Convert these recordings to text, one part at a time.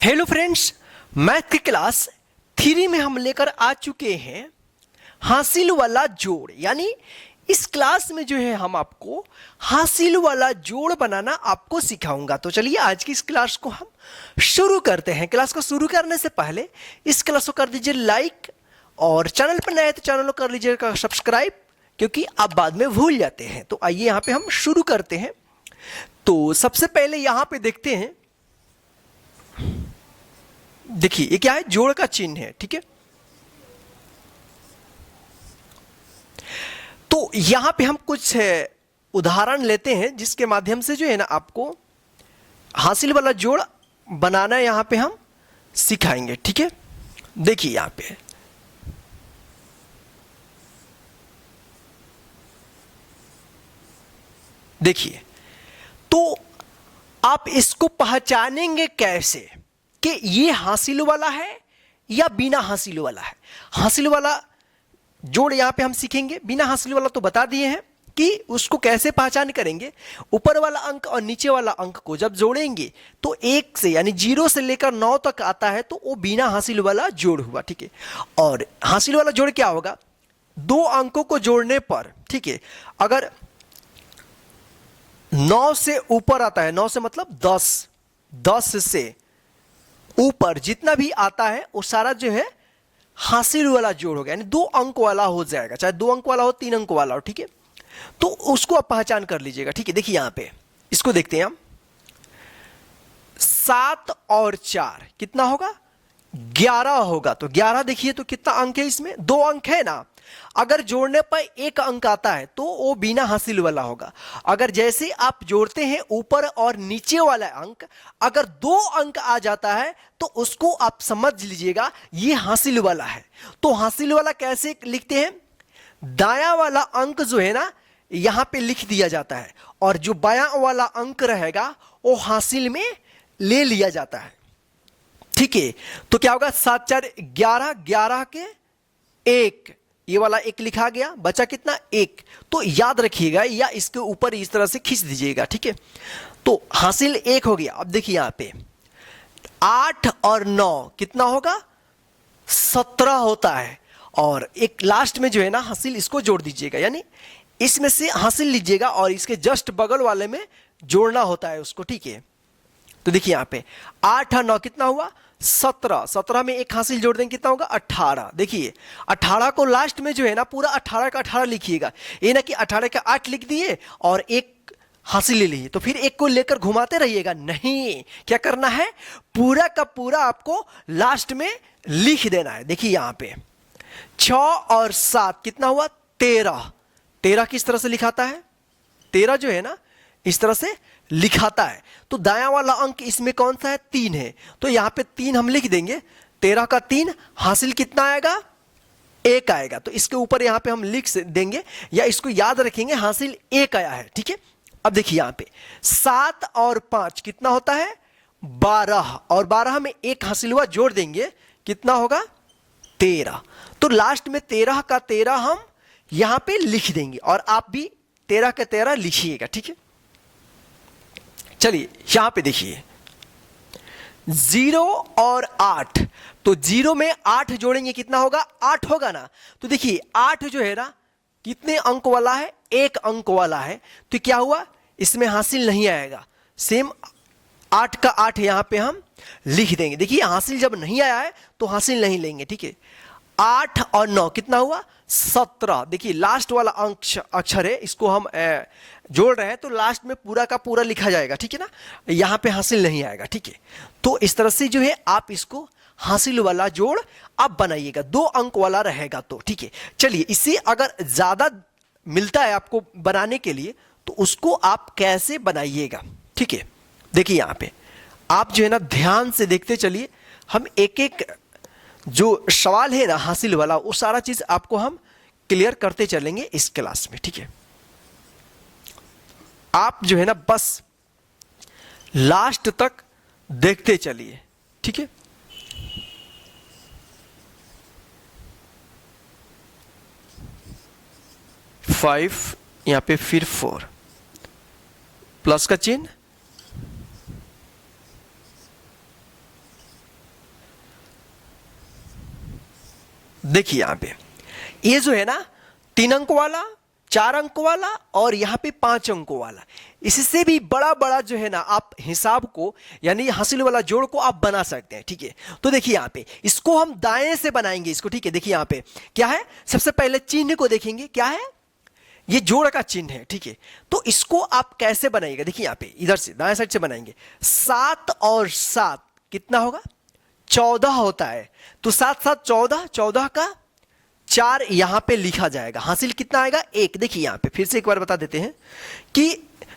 Hello friends, math की class 3 में हम लेकर आ चुके हैं हासिल वाला जोड़। यानी इस क्लास में जो है हम आपको हासिल वाला जोड़ बनाना आपको सिखाऊंगा। तो चलिए आज की इस क्लास को हम शुरू करते हैं। क्लास को शुरू करने से पहले इस क्लास को कर दीजिए लाइक, और चैनल पर नए तो चैनल को कर लीजिएगा सब्सक्राइब, क्योंकि आप बाद में भूल जाते हैं। तो आइए यहाँ पे हम शुरू करते हैं। तो सबसे पहले यहाँ पे देखते हैं, देखिए ये क्या है, जोड़ का चिन्ह है। ठीक है, तो यहां पे हम कुछ उदाहरण लेते हैं जिसके माध्यम से जो है ना आपको हासिल वाला जोड़ बनाना यहां पे हम सिखाएंगे। ठीक है, देखिए यहां पे देखिए, तो आप इसको पहचानेंगे कैसे कि ये हासिल वाला है या बिना हासिल वाला है। हासिल वाला जोड़ यहां पे हम सीखेंगे, बिना हासिल वाला तो बता दिए हैं कि उसको कैसे पहचान करेंगे। ऊपर वाला अंक और नीचे वाला अंक को जब जोड़ेंगे तो 1 से यानी 0 से लेकर 9 तक आता है, तो वो बिना हासिल वाला जोड़ हुआ। ठीक है, और हासिल वाला जोड़ क्या होगा, दो अंकों को जोड़ने पर, ठीक है, अगर 9 से ऊपर आता है, 9 से मतलब 10, 10 से ऊपर जितना भी आता है वो सारा जो है हासिल वाला जोड़ हो गया, यानी 2 अंक वाला हो जाएगा, चाहे 2 अंक वाला हो 3 अंक वाला हो। ठीक है, तो उसको आप पहचान कर लीजिएगा। ठीक है, देखिए यहां पे इसको देखते हैं हम। 7 और 4 कितना होगा, 11 होगा। तो 11 देखिए, तो कितना अंक है इसमें, 2 अंक है ना। अगर जोड़ने पर 1 अंक आता है तो वो बिना हासिल वाला होगा। अगर जैसे आप जोड़ते हैं ऊपर और नीचे वाला अंक, अगर 2 अंक आ जाता है तो उसको आप समझ लीजिएगा ये हासिल वाला है। तो हासिल वाला कैसे लिखते हैं, दायां वाला अंक जो है ना यहां पे लिख दिया जाता है, और जो बायां वाला अंक रहेगा वो हासिल में ले लिया जाता है। ठीक है, तो क्या होगा, 7 4 11, 11 के 1, ये वाला 1 लिखा गया, बचा कितना 1। तो याद रखिएगा या इसके ऊपर इस तरह से खींच दीजिएगा। ठीक है, तो हासिल 1 हो गया। अब देखिए यहां पे 8 और 9 कितना होगा, 17 होता है। और एक लास्ट में जो है ना हासिल, इसको जोड़ दीजिएगा, यानी इसमें से हासिल लीजिएगा और इसके जस्ट बगल वाले में जोड़ना होता है उसको। ठीक है, तो देखिए यहां पे 8 और 9 कितना हुआ, 17, 17 में एक हासिल जोड़ देंगे कितना होगा, 18। देखिए 18 को लास्ट में जो है ना पूरा 18 का 18 लिखिएगा, ये ना कि 18 का 8 लिख दिए और एक हासिल ले लिए तो फिर एक को लेकर घुमाते रहिएगा। नहीं, क्या करना है, पूरा का पूरा आपको लास्ट में लिख देना है। देखिए यहां पे 6 और 7 कितना हुआ, 13। 13 किस तरह से लिखाता है, 13 जो है ना इस तरह से लिखाता है। तो दायां वाला अंक इसमें कौन सा है, 3 है, तो यहां पे 3 हम लिख देंगे। 13 का 3, हासिल कितना आएगा, 1 आएगा। तो इसके ऊपर यहां पे हम लिख देंगे या इसको याद रखेंगे, हासिल 1 आया है। ठीक है, अब देखिए यहां पे 7 और 5 कितना होता है, 12, और 12 में एक हासिल हुआ जोड़ देंगे कितना होगा, 13। तो लास्ट में 13 का 13 हम यहां पे लिख देंगे, और आप भी 13 का 13 लिखिएगा। ठीक है, चलिए यहां पे देखिए 0 और 8, तो 0 में 8 जोड़ेंगे कितना होगा, 8 होगा ना। तो देखिए 8 जो है ना कितने अंक वाला है, 1 अंक वाला है। तो क्या हुआ, इसमें हासिल नहीं आएगा, सेम 8 का 8 यहां पे हम लिख देंगे। देखिए हासिल जब नहीं आया है तो हासिल नहीं लेंगे। ठीक है, 8 और 9 कितना हुआ, 17। देखिए लास्ट वाला अक्षर है, इसको हम जोड़ रहे हैं तो लास्ट में पूरा का पूरा लिखा जाएगा। ठीक है ना, यहां पे हासिल नहीं आएगा। ठीक है, तो इस तरह से जो है आप इसको हासिल वाला जोड़ आप बनाइएगा, 2 अंक वाला रहेगा तो। ठीक है, चलिए इससे अगर ज्यादा मिलता है आपको बनाने के लिए तो उसको आप कैसे बनाइएगा। ठीक है, देखिए यहां पे आप जो है ना ध्यान से देखते चलिए, हम एक एक जो सवाल है ना हासिल वाला वो सारा चीज आपको हम क्लियर करते चलेंगे इस क्लास में। ठीक है, आप जो है ना बस लास्ट तक देखते चलिए। ठीक है, फाइव, यहां पे फिर 4, प्लस का चिन्ह, देखिए यहाँ पे ये जो है ना 3 अंक वाला, 4 अंक वाला और यहाँ पे 5 अंकों वाला, इससे भी बड़ा बड़ा जो है ना आप हिसाब को यानी हासिल वाला जोड़ को आप बना सकते हैं। ठीक है, तो देखिए यहाँ पे इसको हम दाएं से बनाएंगे इसको। ठीक है, देखिए यहाँ पे क्या है, सबसे पहले चिन्ह को देखेंगे, क्या है, ये जोड़ का चिन्ह है। ठीक है, तो इसको आप कैसे बनाइएगा, देखिए यहाँ पे इधर से दाएं साइड से बनाएंगे। 7 और 7 कितना होगा, 14 होता है। तो 7 7 14, 14 का 4 यहां पे लिखा जाएगा। हासिल कितना आएगा, 1। देखिए यहां पे फिर से एक बार बता देते हैं कि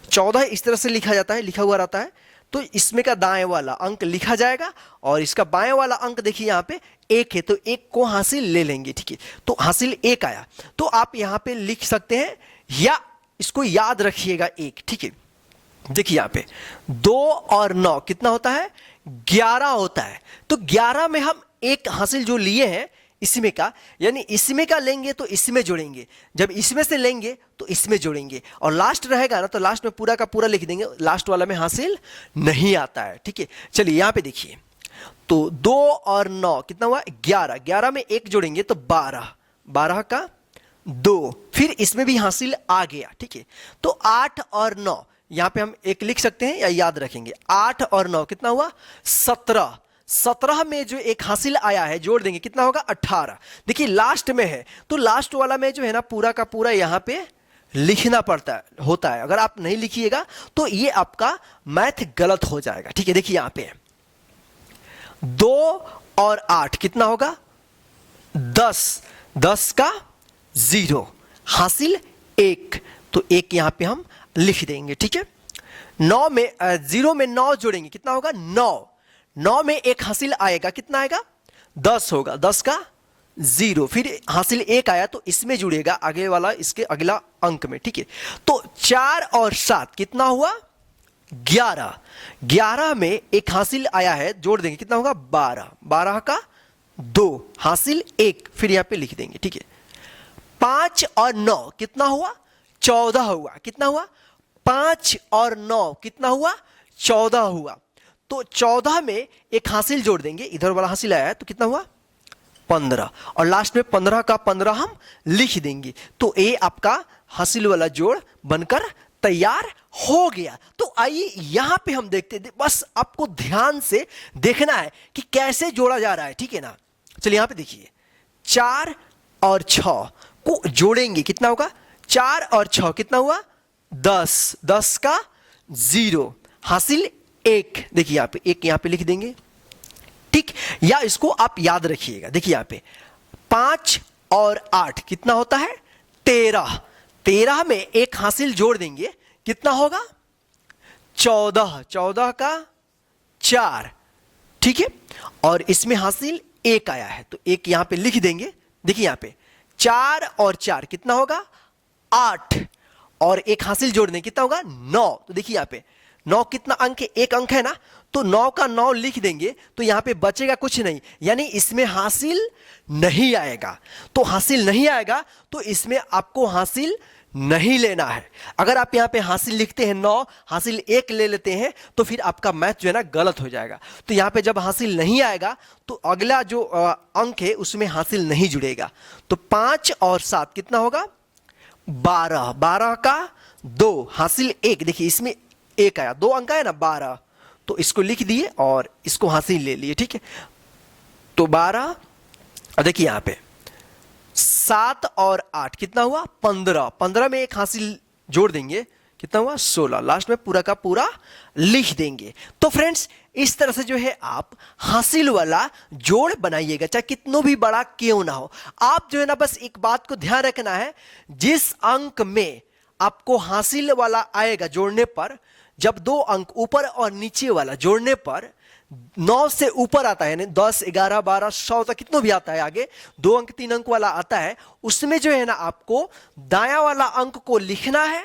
14 इस तरह से लिखा जाता है, लिखा हुआ रहता है। तो इसमें का दाएं वाला अंक लिखा जाएगा और इसका बाएं वाला अंक देखिए यहां पे 1 है, तो 1 को हासिल ले लेंगे। ठीक है, तो हासिल 1 आया, तो आप यहां पे लिख सकते हैं या इसको याद रखिएगा 1। ठीक है, देखिए यहां पे 2 और 9 कितना होता है, 11 होता है। तो 11 में हम एक हासिल जो लिए हैं इसमें का, यानी इसमें का लेंगे तो इसमें जोड़ेंगे, जब इसमें से लेंगे तो इसमें जोड़ेंगे और लास्ट रहेगा ना तो लास्ट में पूरा का पूरा लिख देंगे, लास्ट वाला में हासिल नहीं आता है। ठीक है, चलिए यहां पे देखिए, तो 2 और 9 कितना हुआ, 11, 11 में 1 जोड़ेंगे तो 12, 12 का 2, फिर इसमें भी हासिल आ गया। ठीक है, तो 8 और 9 यहां पे हम एक लिख सकते हैं या याद रखेंगे, 8 और 9 कितना हुआ, 17, 17 में जो एक हासिल आया है जोड़ देंगे कितना होगा, 18। देखिए लास्ट में है तो लास्ट वाला में जो है ना पूरा का पूरा यहां पे लिखना पड़ता है होता है, अगर आप नहीं लिखिएगा तो ये आपका मैथ गलत हो जाएगा। ठीक है, देखिए यहां पे 2 और 8 कितना होगा, 10, 10 का 0, हासिल 1, तो 1 यहां पे हम लिख देंगे। ठीक है, 9 में 0 में 9 जोड़ेंगे कितना होगा, 9, 9 में एक हासिल आएगा कितना आएगा, 10 होगा, 10 का 0, फिर हासिल 1 आया तो इसमें जुड़ेगा आगे वाला इसके अगला अंक में। ठीक है, तो 4 और 7 कितना हुआ, 11, 11 में एक हासिल आया है जोड़ देंगे कितना होगा, 12, 12 का 2, हासिल 1, फिर यहां पे लिख देंगे। ठीक है, 5 और 9 कितना हुआ, 14 हुआ, कितना हुआ, 5 और 9 कितना हुआ, 14 हुआ। तो 14 में एक हासिल जोड़ देंगे, इधर वाला हासिल आया है तो कितना हुआ, 15, और लास्ट में 15 का 15 हम लिख देंगे। तो ये आपका हासिल वाला जोड़ बनकर तैयार हो गया। तो आइए यहां पे हम देखते हैं, बस आपको ध्यान से देखना है कि कैसे जोड़ा जा रहा है। ठीक है ना, चलिए यहां पे देखिए, 4 और 6 को जोड़ेंगे कितना होगा, 4 और 6 कितना हुआ, 10, 10 का 0, हासिल 1, देखिए यहां पे 1 यहां पे लिख देंगे। ठीक, या इसको आप याद रखिएगा, देखिए यहां पे 5 और 8 कितना होता है, 13, 13 में एक हासिल जोड़ देंगे कितना होगा, 14, 14 का 4। ठीक है, और इसमें हासिल 1 आया है तो 1 यहां पे लिख देंगे। देखिए यहां पे 4 और 4 कितना होगा, 8, और एक हासिल जोड़ देंगे कितना होगा, 9। तो देखिए यहां पे 9 कितना अंक है, 1 अंक है ना, तो 9 का 9 लिख देंगे तो यहां पे बचेगा कुछ नहीं, यानी इसमें हासिल नहीं आएगा। तो हासिल नहीं आएगा तो इसमें आपको हासिल नहीं लेना है। अगर आप यहां पे हासिल लिखते हैं 9, हासिल 1 ले लेते हैं तो फिर आपका मैथ जो है ना गलत हो जाएगा। तो यहां पे जब हासिल नहीं आएगा तो अगला जो अंक है उसमें हासिल नहीं जुड़ेगा। तो 5 और 7 कितना होगा, 12, 12 का 2, हासिल 1, देखिए इसमें 1 आया, 2 अंक आया ना, 12, तो इसको लिख दिए और इसको हासिल ले लिए। ठीक है, तो 12, देखिए यहां पे 7 और 8 कितना हुआ, 15, 15 में एक हासिल जोड़ देंगे कितना हुआ, 16, लास्ट में पूरा का पूरा लिख देंगे। तो फ्रेंड्स इस तरह से जो है आप हासिल वाला जोड़ बनाइएगा, चाहे कितना भी बड़ा क्यों ना हो। आप जो है ना बस एक बात को ध्यान रखना है, जिस अंक में आपको हासिल वाला आएगा जोड़ने पर, जब 2 अंक ऊपर और नीचे वाला जोड़ने पर 9 से ऊपर आता है, 10, 11, 12, 100 तक कितना भी आता है, आगे 2 अंक 3 अंक वाला आता है, उसमें जो है ना आपको दायां वाला अंक को लिखना है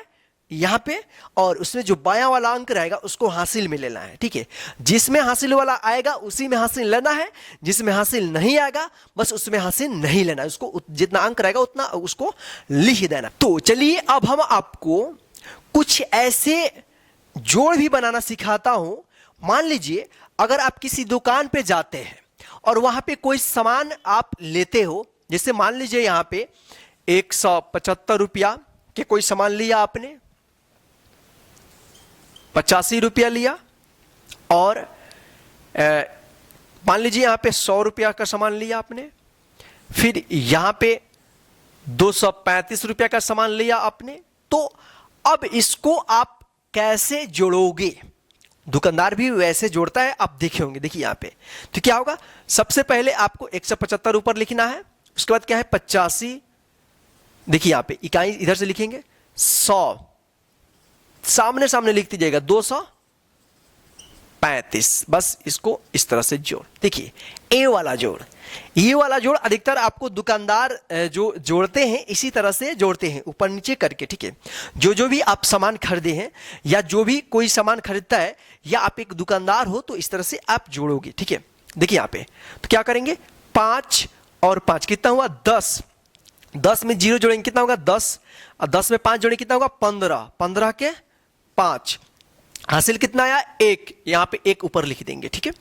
यहां पे, और उसमें जो बायां वाला अंक रहेगा उसको हासिल में लेना है। ठीक है, जिसमें हासिल वाला आएगा उसी में हासिल लेना है, जिसमें हासिल नहीं आएगा बस उसमें हासिल नहीं लेना है, उसको जितना अंक रहेगा उतना उसको लिख देना। तो चलिए अब हम आपको कुछ ऐसे जोड़ भी बनाना सिखाता हूं। मान लीजिए अगर आप किसी दुकान पे जाते हैं और वहां पे कोई सामान आप लेते हो, जैसे मान लीजिए यहाँ पे 175 रुपया के कोई सामान लिया आपने, 85 रुपया लिया, और मान लीजिए यहाँ पे 100 रुपया का सामान लिया आपने, फिर यहाँ पे 235 रुपया का सामान लिया आपने। तो अब इसको आप कैसे जोड़ोगे? दुकानदार भी वैसे जोड़ता है, आप देखे होंगे। देखिए यहाँ पे तो क्या होगा, सबसे पहले आपको 175 ऊपर लिखना है, उसके बाद क्या है 85, देखिए यहाँ पे इकाई इधर से लिखेंगे, 100 सामने सामने लिख दीजिएगा, 235, बस इसको इस तरह से जोड़। देखिए ये वाला जोड़ अधिकतर आपको दुकानदार जो जोड़ते हैं इसी तरह से जोड़ते हैं, ऊपर नीचे करके, ठीक है। जो भी आप सामान खरीदे हैं या जो भी कोई सामान खरीदता है या आप एक दुकानदार हो तो इस तरह से आप जोड़ोगे, ठीक है। देखिए यहाँ पे तो क्या करेंगे, 5 और 5 कितना हुआ 10, 10 में 0 जोड़ेंगे कितना होगा 10, और 10 में 5 जोड़ेंगे कितना होगा 15, 15 के 5, हासिल कितना आया 1, यहाँ पे 1 ऊपर लिख देंगे, ठीक है।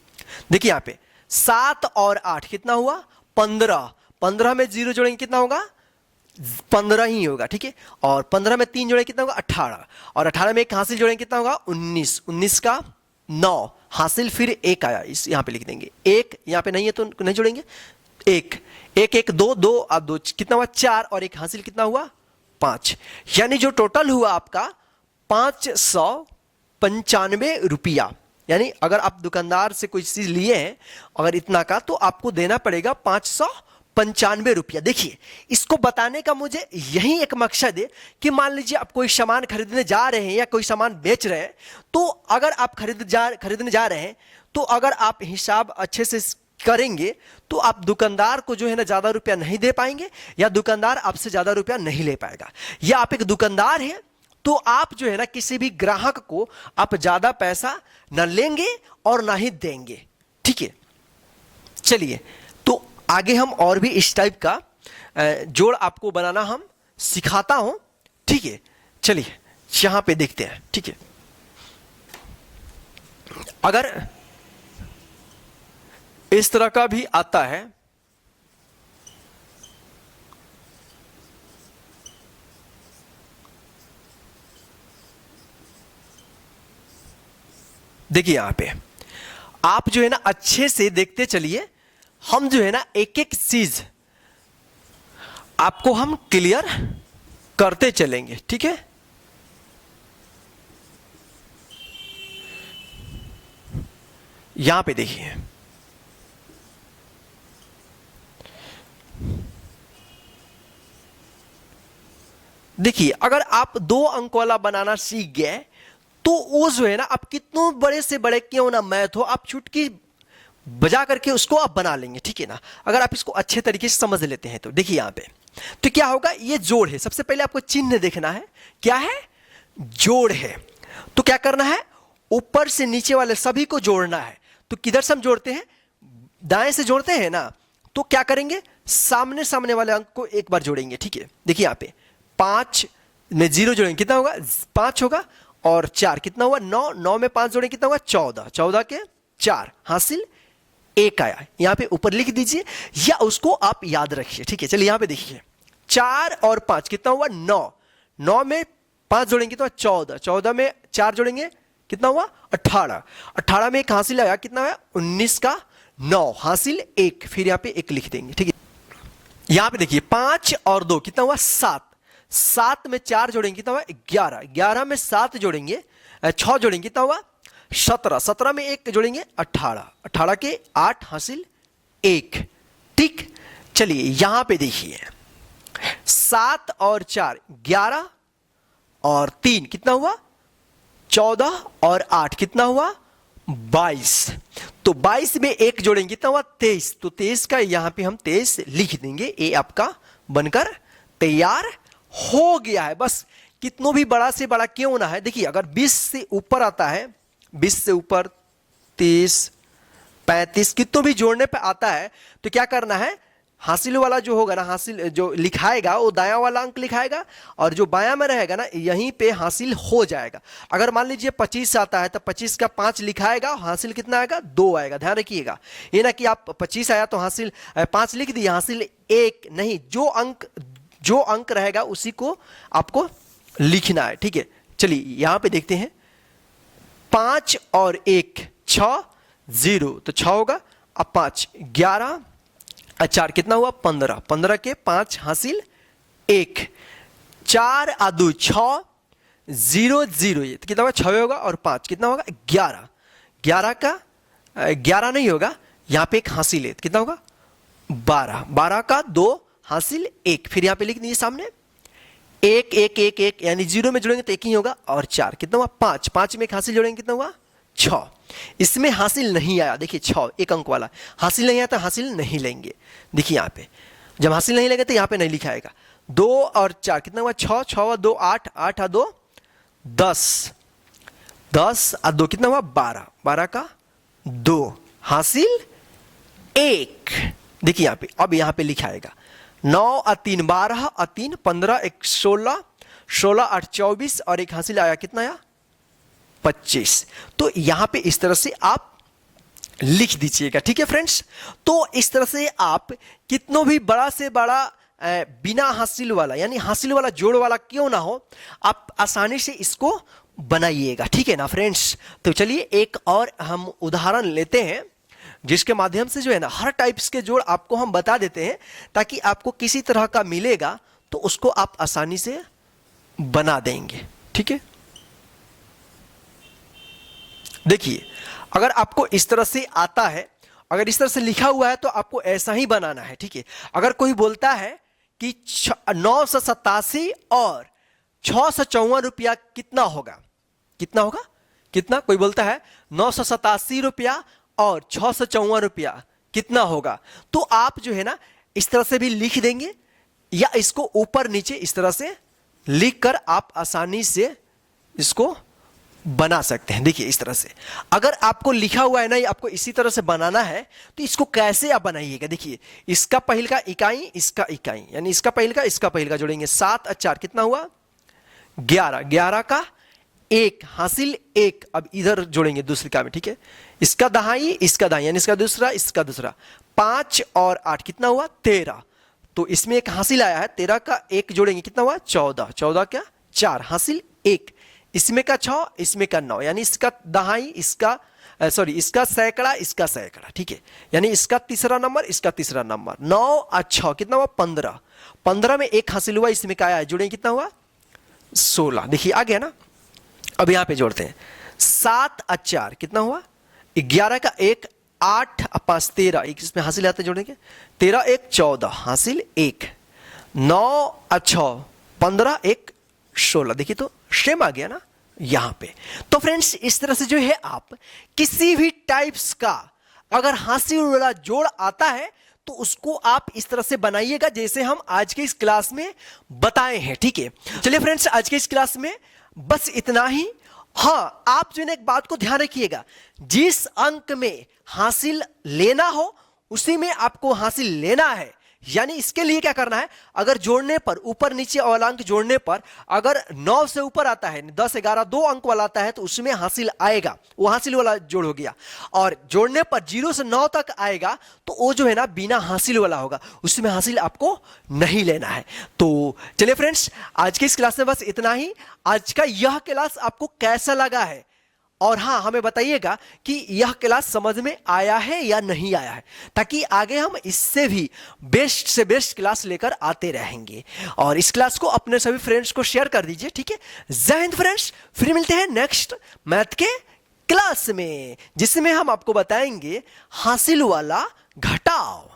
देखिए यहाँ पे 7 और 8 कितना हुआ 15, 15 में 0 जोड़ेंगे कितना होगा 15 ही होगा, ठीक है। और 15 में 3 जोड़ेंगे कितना होगा 18, और 18 में 1 हासिल जोड़ेंगे कितना होगा 19, 19 का 9 हासिल, फिर 1 आया, इस यहाँ पे लिख देंगे 1, यहाँ पे नहीं है तो नहीं जोड़ेंगे, 1 1 1 2 2 अब 2 कितना हुआ 4, और 1 हासिल कितना हुआ 5, यानी जो टोटल हुआ आपका 595 रुपया। यानी अगर आप दुकानदार से कोई चीज लिए हैं अगर इतना का, तो आपको देना पड़ेगा 595 रुपया। देखिए इसको बताने का मुझे यही एक मकसद है कि मान लीजिए आप कोई सामान खरीदने जा रहे हैं या कोई सामान बेच रहे हैं, तो अगर आप खरीदने जा रहे हैं तो अगर आप हिसाब अच्छे से करेंगे तो आप दुकानदार को जो है ना ज्यादा रुपया नहीं दे पाएंगे, या दुकानदार आपसे ज्यादा रुपया नहीं ले पाएगा। या आप एक दुकानदार हैं तो आप जो है ना किसी भी ग्राहक को आप ज्यादा पैसा न लेंगे और ना ही देंगे, ठीक है। चलिए तो आगे हम और भी इस टाइप का जोड़ आपको बनाना हम सिखाता हूं, ठीक है। चलिए यहां पे देखते हैं, ठीक है। अगर इस तरह का भी आता है, देखिए यहां पे आप जो है ना अच्छे से देखते चलिए, हम जो है ना एक एक चीज आपको हम क्लियर करते चलेंगे, ठीक है। यहां पे देखिए देखिए अगर आप 2 अंक वाला बनाना सीख गए तो वो जो है ना आप कितनों बड़े से बड़े क्यों ना मैथ हो, आप चुटकी बजा करके उसको आप बना लेंगे, ठीक है ना। अगर आप इसको अच्छे तरीके से समझ लेते हैं तो देखिए यहां पे तो क्या होगा, ये जोड़ है। सबसे पहले आपको चिन्ह देखना है, क्या है जोड़ है। तो क्या करना है, ऊपर से नीचे वाले सभी को जोड़ना है। तो किधर से हम जोड़ते हैं, दाएं से जोड़ते हैं ना, तो क्या करेंगे सामने सामने वाले अंक को एक बार जोड़ेंगे, ठीक है। देखिए यहां पे 5 में 0 जोड़ेंगे कितना होगा 5 होगा, और 4 कितना हुआ 9, 9 में 5 जोड़ेंगे कितना हुआ 14, 14 के 4 हासिल 1 आया। यहां पे ऊपर लिख दीजिए या उसको आप याद रखिए, ठीक है। चलिए यहां पे देखिए 4 और 5 कितना हुआ 9, 9 में 5 जोड़ेंगे तो 14, 14 में 4 जोड़ेंगे कितना हुआ 18, 18 में 1 हासिल आया कितना हुआ 19 का 9 हासिल 1, फिर यहां पे 1 लिख देंगे, ठीक है। यहां पे देखिए 5 और 2 कितना हुआ 7, 7 में 4 जोड़ेंगे कितना हुआ 11, 11 में 7 जोड़ेंगे 6 जोड़ेंगे कितना हुआ 17, 17 में 1 जोड़ेंगे 18, 18 के 8 हासिल 1, ठीक। चलिए यहां पे देखिए 7 और 4 11 और 3 कितना हुआ 14, और 8 कितना हुआ 22, तो 22 में 1 जोड़ेंगे कितना हुआ 23, तो 23 का यहां पे हम 23 लिख देंगे। ये आपका बनकर तैयार हो गया है। बस कितनों भी बड़ा से बड़ा क्यों ना है, देखिए अगर 20 से ऊपर आता है, 20 से ऊपर 30 35 कितनों भी जोड़ने पे आता है तो क्या करना है हासिल वाला जो होगा ना, हासिल जो लिखाएगा वो दायां वाला अंक लिखाएगा, और जो बायां में रहेगा ना यहीं पे हासिल हो जाएगा। अगर मान लीजिए 25 आता है तो 25 का 5 लिखाएगा, हासिल कितना आएगा, 2 आएगा। ध्यान रखिएगा, ये ना कि आप 25 आया तो हासिल 5 लिख दिए, हासिल 1 नहीं, जो अंक रहेगा उसी को आपको लिखना है। ठीक है, चलिए यहां पे देखते हैं, 5 और 1 6, 0 तो 6 होगा, अब 5 11, 4 कितना हुआ, 15, 15 के 5 हासिल 1, 4 और 2 6, 0 0, ये तो कितना होगा, 6 होगा, और 5 कितना होगा, 11, 11 का 11 नहीं होगा, यहाँ पे एक हासिल है, कितना होगा, 12, 12 का 2 हासिल 1, फिर यहाँ पे लिख दीजिए सामने 1 1 1 1, यानी 0 में जोड़ेंगे तो 1 ही होगा, और 4 कितना हुआ, 5, 5 में एक हासिल जोड़ेंगे कितना हुआ, 6। इसमें हासिल नहीं आया, देखिए 6 एक अंक वाला हासिल नहीं आया तो हासिल नहीं लेंगे। देखिए यहाँ पे जब हासिल नहीं लेंगे तो यहाँ पे नहीं लिखाएगा। 2 और 4 कितना हुआ, 6, 6 और 2 8, 8 और 2 10, 10 और 2 कितना हुआ, 12, 12 का 2 हासिल 1। देखिए यहाँ पे, अब यहाँ पे लिखाएगा 9 और 3 12 और 3 15, 1 16, 16 8 24, और एक हासिल आया कितना आया, 25। तो यहां पे इस तरह से आप लिख दीजिएगा। ठीक है फ्रेंड्स, तो इस तरह से आप कितनों भी बड़ा से बड़ा बिना हासिल वाला, यानी हासिल वाला जोड़ वाला क्यों ना हो, आप आसानी से इसको बनाइएगा। ठीक है ना फ्रेंड्स, तो चलिए एक और हम उदाहरण लेते हैं जिसके माध्यम से जो है ना हर टाइप्स के जोड़ आपको हम बता देते हैं, ताकि आपको किसी तरह का मिलेगा तो उसको आप आसानी से बना देंगे। ठीक है, देखिए अगर आपको इस तरह से आता है, अगर इस तरह से लिखा हुआ है तो आपको ऐसा ही बनाना है। ठीक है, अगर कोई बोलता है कि 987 और 654 रुपया कितना होगा, कितना होगा, कितना, कोई बोलता है 987 रुपया और 654 रुपया कितना होगा, तो आप जो है ना इस तरह से भी लिख देंगे, या इसको ऊपर नीचे इस तरह से लिखकर आप आसानी से इसको बना सकते हैं। देखिए इस तरह से अगर आपको लिखा हुआ है ना, ये आपको इसी तरह से बनाना है, तो इसको कैसे आप बनाइएगा। देखिए इसका पहिल का इकाई, इसका इकाई, यानी इसका पहिल का जोड़ेंगे, 7 और 4 कितना हुआ, 11, 11 का 1 हासिल 1, अब इधर जोड़ेंगे दूसरी का में। ठीक है, इसका दहाई, इसका दाई, यानी इसका दूसरा, 5 और 8 कितना हुआ, 13, तो इसमें एक हासिल आया है, 13 का 1 जोड़ेंगे कितना हुआ, 14, 14 क्या 4 हासिल 1, इसमें का 6, इसमें का 9, यानी इसका दहाई, इसका सैकड़ा, इसका सैकड़ा। ठीक है, यानी इसका तीसरा नंबर, इसका तीसरा नंबर, 9 और 6 कितना हुआ, 15, 15 में एक हासिल हुआ, इसमें का आया, जुड़े कितना हुआ, 16। देखिए आ गया ना, अब यहां पे जोड़ते हैं, 7 और 4 कितना हुआ, 11 का 1, 8 और 5 13, एक इसमें हासिल आते जोड़ेंगे, 13 1 14 हासिल 1, 9 और 6 15 1 16। देखिए तो सेम आ गया ना यहां पे। तो फ्रेंड्स इस तरह से जो है आप किसी भी टाइप्स का अगर हासिल वाला जोड़ आता है तो उसको आप इस तरह से बनाइएगा जैसे हम आज के इस क्लास में बताए हैं। ठीक है, चलिए फ्रेंड्स आज के इस क्लास में बस इतना ही। हाँ, आप जो है एक बात को ध्यान रखिएगा, जिस अंक में हासिल लेना हो उसी में आपको हासिल लेना है। यानी इसके लिए क्या करना है, अगर जोड़ने पर ऊपर नीचे वाला अंक जोड़ने पर अगर 9 से ऊपर आता है, 10 11 2 अंक वाला आता है तो उसमें हासिल आएगा, वो हासिल वाला जोड़ हो गया। और जोड़ने पर 0 से 9 तक आएगा तो वो जो है ना बिना हासिल वाला होगा, उसमें हासिल आपको नहीं लेना है। तो चलिए फ्रेंड्स आज के इस क्लास में बस इतना ही। आज का यह क्लास आपको कैसा लगा है, और हाँ हमें बताइएगा कि यह क्लास समझ में आया है या नहीं आया है, ताकि आगे हम इससे भी बेस्ट से बेस्ट क्लास लेकर आते रहेंगे। और इस क्लास को अपने सभी फ्रेंड्स को शेयर कर दीजिए। ठीक है, जय हिंद फ्रेंड्स, फिर मिलते हैं नेक्स्ट मैथ के क्लास में जिसमें हम आपको बताएंगे हासिल वाला घटाव।